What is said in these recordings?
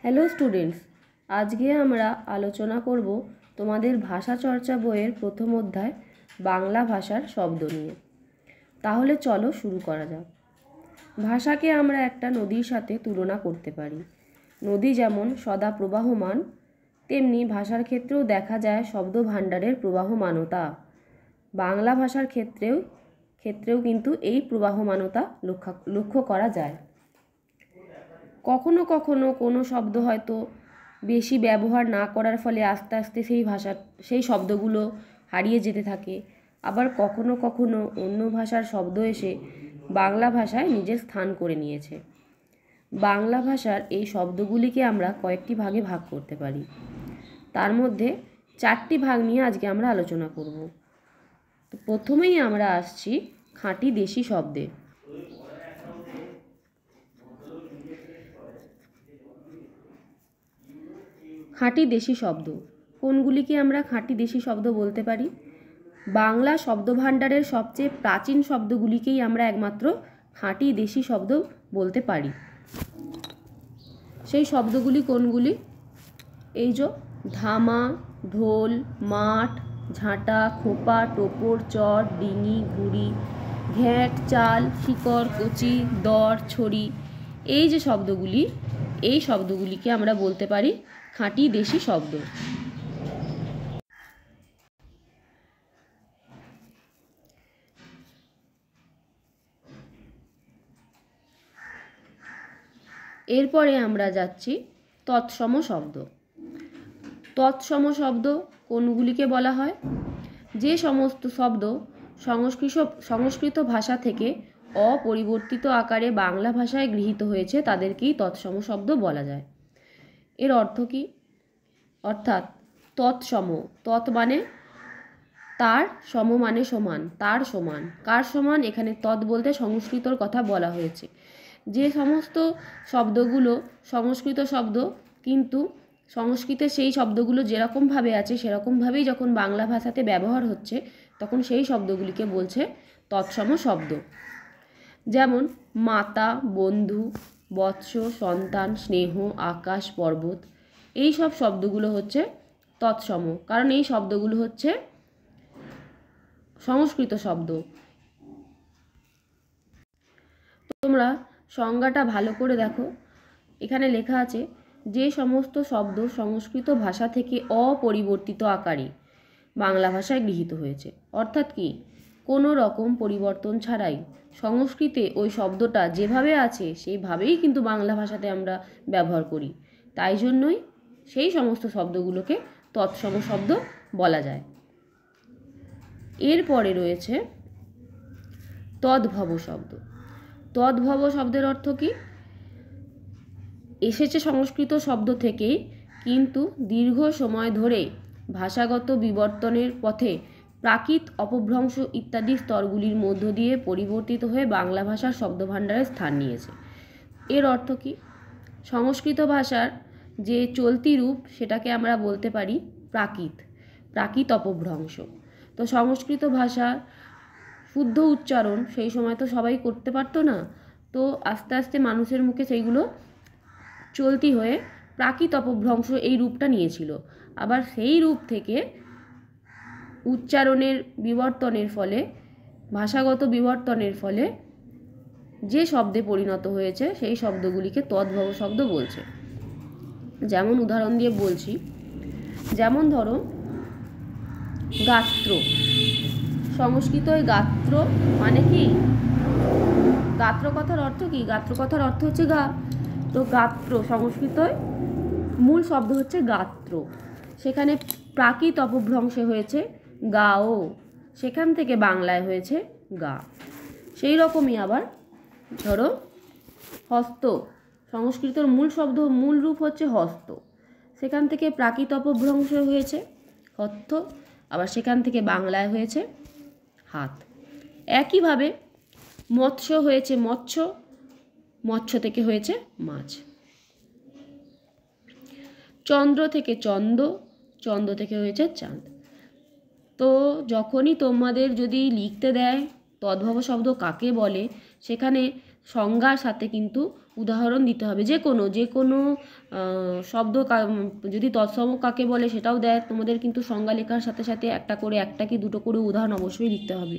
Hello students, আজকে আমরা আলোচনা করব তোমাদের ভাষা চর্চা বইয়ের প্রথম অধ্যায় বাংলা ভাষার শব্দ নিয়ে। তাহলে চলো শুরু করা যাক। ভাষাকে আমরা একটা নদীর সাথে তুলনা করতে পারি। নদী যেমন সদা প্রবাহমান, তেমনি ভাষার ক্ষেত্রেও দেখা যায় শব্দ ভাণ্ডারের প্রবাহমানতা। বাংলা ভাষার ক্ষেত্রেও কিন্তু এই প্রবাহমানতা লক্ষ্য করা যায়। কখনো কখনো কোনো শব্দ হয়তো বেশি ব্যবহার না করার ফলে আস্তে আস্তে সেই শব্দগুলো হারিয়ে যেতে থাকে। আবার কখনো কখনো অন্য ভাষার শব্দ এসে বাংলা ভাষায় নিজের স্থান করে নিয়েছে। বাংলা ভাষার এই শব্দগুলিকে আমরা কয়েকটি ভাগে ভাগ করতে পারি। তার মধ্যে 4টি ভাগ নিয়ে আজকে আমরা আলোচনা করব। তো প্রথমেই আমরা আসছি খাঁটি দেশি শব্দে। খাঁটি দেশি শব্দ কোনগুলিকে আমরা খাঁটি দেশি শব্দ বলতে পারি? বাংলা শব্দভাণ্ডারের সবচেয়ে প্রাচীন শব্দগুলিকেই আমরা একমাত্র খাঁটি দেশি শব্দ বলতে পারি। সেই শব্দগুলি কোনগুলি? এই যে ধামা, ঢোল, মাঠ, ঝাঁটা, খোপা, টোপর, চর, ডিঙি, ঘুড়ি, ঘ্যাঁট, চাল, শিকড়, কচি, দর, ছড়ি, এই যে শব্দগুলি, এই শব্দগুলিকে আমরা বলতে পারি খাঁটি দেশি শব্দ। এরপরে আমরা যাচ্ছি তৎসম শব্দ। তৎসম শব্দ কোনগুলিকে বলা হয়? যে সমস্ত শব্দ সংস্কৃত ভাষা থেকে অপরিবর্তিত আকারে বাংলা ভাষায় গৃহীত হয়েছে তাদেরকেই তৎসম শব্দ বলা যায়। এর অর্থ কী? অর্থাৎ তৎসম, তৎ মানে তার, সম মানে সমান, তার সমান। কার সমান? এখানে তৎ বলতে সংস্কৃতর কথা বলা হয়েছে। যে সমস্ত শব্দগুলো সংস্কৃত শব্দ, কিন্তু সংস্কৃতে সেই শব্দগুলো যেরকমভাবে আছে সেরকমভাবেই যখন বাংলা ভাষাতে ব্যবহার হচ্ছে, তখন সেই শব্দগুলিকে বলছে তৎসম শব্দ। যেমন মাতা, বন্ধু, বৎস, সন্তান, স্নেহ, আকাশ, পর্বত, এই সব শব্দগুলো হচ্ছে তৎসম, কারণ এই শব্দগুলো হচ্ছে সংস্কৃত শব্দ। তোমরা সংজ্ঞাটা ভালো করে দেখো। এখানে লেখা আছে যে সমস্ত শব্দ সংস্কৃত ভাষা থেকে অপরিবর্তিত আকারে বাংলা ভাষায় গৃহীত হয়েছে। অর্থাৎ কি? কোনো রকম পরিবর্তন ছাড়াই সংস্কৃতে ওই শব্দটা যেভাবে আছে সেইভাবেই কিন্তু বাংলা ভাষাতে আমরা ব্যবহার করি। তাই জন্যই সেই সমস্ত শব্দগুলোকে তৎসম শব্দ বলা যায়। এরপরে রয়েছে তদ্ভব শব্দ। তদ্ভব শব্দের অর্থ কি? এসেছে সংস্কৃত শব্দ থেকেই, কিন্তু দীর্ঘ সময় ধরে ভাষাগত বিবর্তনের পথে প্রাকৃত, অপভ্রংশ ইত্যাদি স্তরগুলির মধ্য দিয়ে পরিবর্তিত হয়ে বাংলা ভাষার শব্দভাণ্ডারে স্থান নিয়েছে। এর অর্থ কি? সংস্কৃত ভাষার যে চলতি রূপ সেটাকে আমরা বলতে পারি প্রাকৃত অপভ্রংশ। তো সংস্কৃত ভাষার শুদ্ধ উচ্চারণ সেই সময় তো সবাই করতে পারতো না, তো আস্তে আস্তে মানুষের মুখে সেইগুলো চলতি হয়ে প্রাকৃত অপভ্রংশ এই রূপটা নিয়েছিল। আবার সেই রূপ থেকে উচ্চারণের বিবর্তনের ফলে, ভাষাগত বিবর্তনের ফলে যে শব্দে পরিণত হয়েছে সেই শব্দগুলিকে তদ্ভব শব্দ বলছে। যেমন উদাহরণ দিয়ে বলছি, যেমন ধরো গাত্র। সংস্কৃতয় গাত্র মানে কি? গাত্র কথার অর্থ কি? গাত্র কথার অর্থ হচ্ছে গা। তো গাত্র সংস্কৃতয় মূল শব্দ হচ্ছে গাত্র, সেখানে প্রাকৃত অপভ্রংশে হয়েছে গাও, সেখান থেকে বাংলায় হয়েছে গা। সেই রকমই আবার ধরো হস্ত। সংস্কৃতর মূল রূপ হচ্ছে হস্ত, সেখান থেকে প্রাকৃত অপভ্রংশ হয়েছে হস্ত, আবার সেখান থেকে বাংলায় হয়েছে হাত। একইভাবে মৎস্য হয়েছে মৎস্য, মৎস্য থেকে হয়েছে মাছ। চন্দ্র থেকে চন্দ, চন্দ থেকে হয়েছে চাঁদ। তো যখনই তোমাদের যদি লিখতে দেয় তদ্ভব শব্দ কাকে বলে, সেখানে সংজ্ঞার সাথে কিন্তু উদাহরণ দিতে হবে। যে কোনো শব্দ যদি তৎসম কাকে বলে সেটাও দেয়, তোমাদের কিন্তু সংজ্ঞা লেখার সাথে সাথে একটা কি দুটো করে উদাহরণ অবশ্যই লিখতে হবে।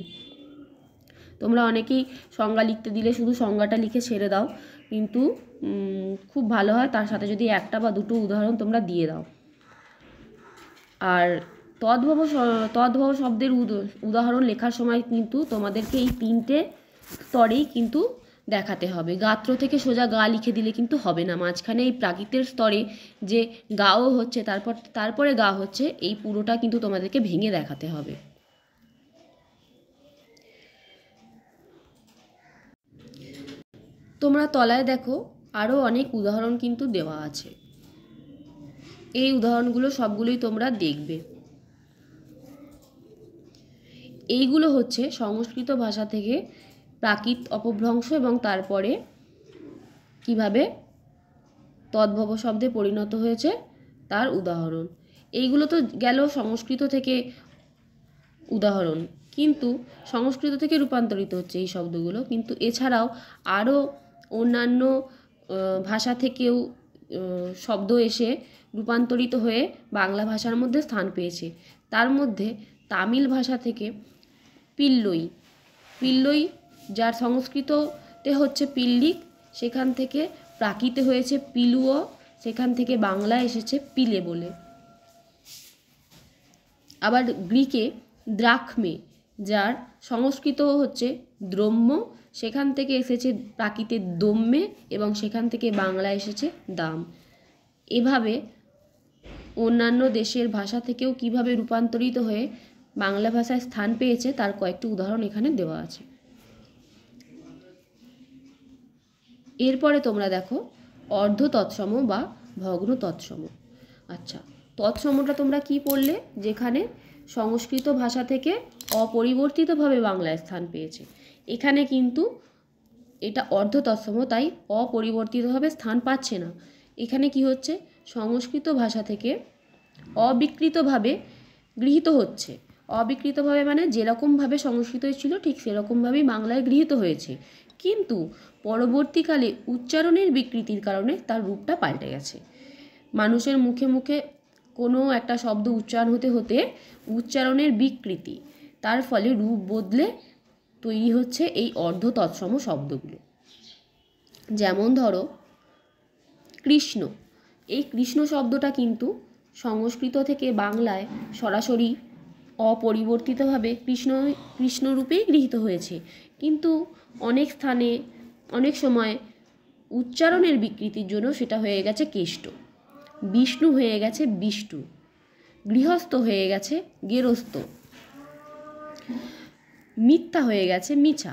তোমরা অনেকেই সংজ্ঞা লিখতে দিলে শুধু সংজ্ঞাটা লিখে ছেড়ে দাও, কিন্তু খুব ভালো হয় তার সাথে যদি একটা বা দুটো উদাহরণ তোমরা দিয়ে দাও। আর তদ্ভব শব্দের উদাহরণ লেখার সময় কিন্তু তোমাদেরকে এই 3টে স্তরেই কিন্তু দেখাতে হবে। গাত্র থেকে সোজা গা লিখে দিলে কিন্তু হবে না, মাঝখানে এই প্রাকৃতের স্তরে যে গাও হচ্ছে তারপরে গা হচ্ছে, এই পুরোটা কিন্তু তোমাদেরকে ভেঙে দেখাতে হবে। তোমরা তলায় দেখো আরও অনেক উদাহরণ কিন্তু দেওয়া আছে। এই উদাহরণগুলো সবগুলোই তোমরা দেখবে। এইগুলো হচ্ছে সংস্কৃত ভাষা থেকে প্রাকৃত অপভ্রংশ এবং তারপরে কিভাবে তদ্ভব শব্দে পরিণত হয়েছে তার উদাহরণ। এইগুলো তো গেল সংস্কৃত থেকে উদাহরণ, কিন্তু সংস্কৃত থেকে রূপান্তরিত হচ্ছে এই শব্দগুলো, কিন্তু এছাড়াও আরও অন্যান্য ভাষা থেকেও শব্দ এসে রূপান্তরিত হয়ে বাংলা ভাষার মধ্যে স্থান পেয়েছে। তার মধ্যে তামিল ভাষা থেকে পিল্লই যার সংস্কৃততে হচ্ছে পিল্লিক, সেখান থেকে প্রাকৃতে হয়েছে পিলুয়, সেখান থেকে বাংলা এসেছে পিলে বলে। আবার গ্রিকে দ্রাখ্মে, যার সংস্কৃত হচ্ছে দ্রম্য, সেখান থেকে এসেছে প্রাকৃতের দম্যে এবং সেখান থেকে বাংলা এসেছে দাম। এভাবে অন্যান্য দেশের ভাষা থেকেও কিভাবে রূপান্তরিত হয়ে বাংলা ভাষায় স্থান পেয়েছে তার কয়েকটি উদাহরণ এখানে দেওয়া আছে। এরপরে তোমরা দেখো অর্ধ তৎসম বা ভগ্ন তৎসম। আচ্ছা, তৎসমটা তোমরা কি পড়লে? যেখানে সংস্কৃত ভাষা থেকে অপরিবর্তিতভাবে বাংলায় স্থান পেয়েছে। এখানে কিন্তু এটা অর্ধ তৎসম, তাই অপরিবর্তিতভাবে স্থান পাচ্ছে না। এখানে কি হচ্ছে? সংস্কৃত ভাষা থেকে অবিকৃতভাবে গৃহীত হচ্ছে। অবিকৃতভাবে মানে যেরকমভাবে সংস্কৃত ছিল ঠিক সেরকমভাবেই বাংলায় গৃহীত হয়েছে, কিন্তু পরবর্তীকালে উচ্চারণের বিকৃতির কারণে তার রূপটা পাল্টে গেছে। মানুষের মুখে মুখে কোনো একটা শব্দ উচ্চারণ হতে হতে উচ্চারণের বিকৃতি, তার ফলে রূপ বদলে তৈরি হচ্ছে এই অর্ধ তৎসম শব্দগুলো। যেমন ধরো কৃষ্ণ, এই কৃষ্ণ শব্দটা কিন্তু সংস্কৃত থেকে বাংলায় সরাসরি অপরিবর্তিতভাবে কৃষ্ণ রূপেই গৃহীত হয়েছে, কিন্তু অনেক স্থানে অনেক সময় উচ্চারণের বিকৃতির জন্য সেটা হয়ে গেছে কেষ্ট। বিষ্ণু হয়ে গেছে বিষ্টু, গৃহস্থ হয়ে গেছে গেরস্থ, মিথ্যা হয়ে গেছে মিছা,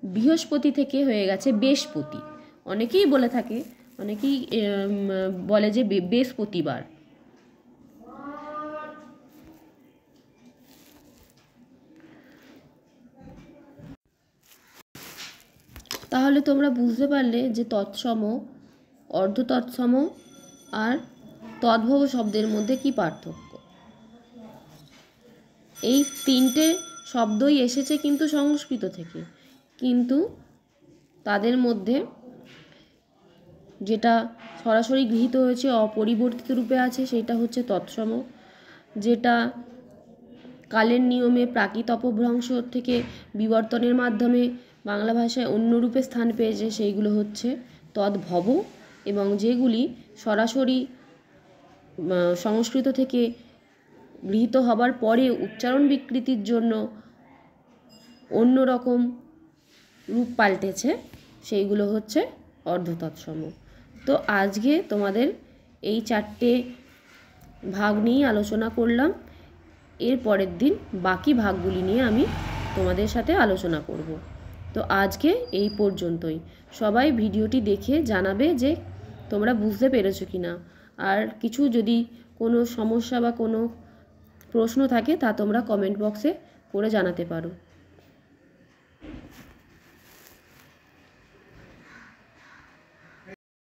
বৃহস্পতি থেকে হয়ে গেছে বেশপতি। অনেকেই বলে থাকে, অনেকেই বলে যে বৃহস্পতিবার। তাহলে তোমরা বুঝতে পারলে যে তৎসম, অর্ধ তৎসম আর তদ্ভব শব্দের মধ্যে কি পার্থক্য। এই 3টে শব্দই এসেছে কিন্তু সংস্কৃত থেকে, কিন্তু তাদের মধ্যে যেটা সরাসরি গৃহীত হয়েছে অপরিবর্তিত রূপে আছে সেটা হচ্ছে তৎসম, যেটা কালের নিয়মে প্রাকৃত অপভ্রংশ থেকে বিবর্তনের মাধ্যমে বাংলা ভাষায় অন্য রূপে স্থান পেয়েছে সেইগুলো হচ্ছে তদ্ভব, এবং যেগুলি সরাসরি সংস্কৃত থেকে গৃহীত হবার পরে উচ্চারণ বিকৃতির জন্য অন্য রকম রূপ পাল্টেছে সেইগুলো হচ্ছে অর্ধ তৎসম। তো আজকে তোমাদের এই 4টে ভাগ নিয়ে আলোচনা করলাম। এর পরের দিন বাকি ভাগগুলি নিয়ে আমি তোমাদের সাথে আলোচনা করব। তো আজকে এই পর্যন্তই। সবাই ভিডিওটি দেখে জানাবে যে তোমরা বুঝতে পেরেছো কি না, আর কিছু যদি কোনো সমস্যা বা কোনো প্রশ্ন থাকে তা তোমরা কমেন্ট বক্সে করে জানাতে পারো।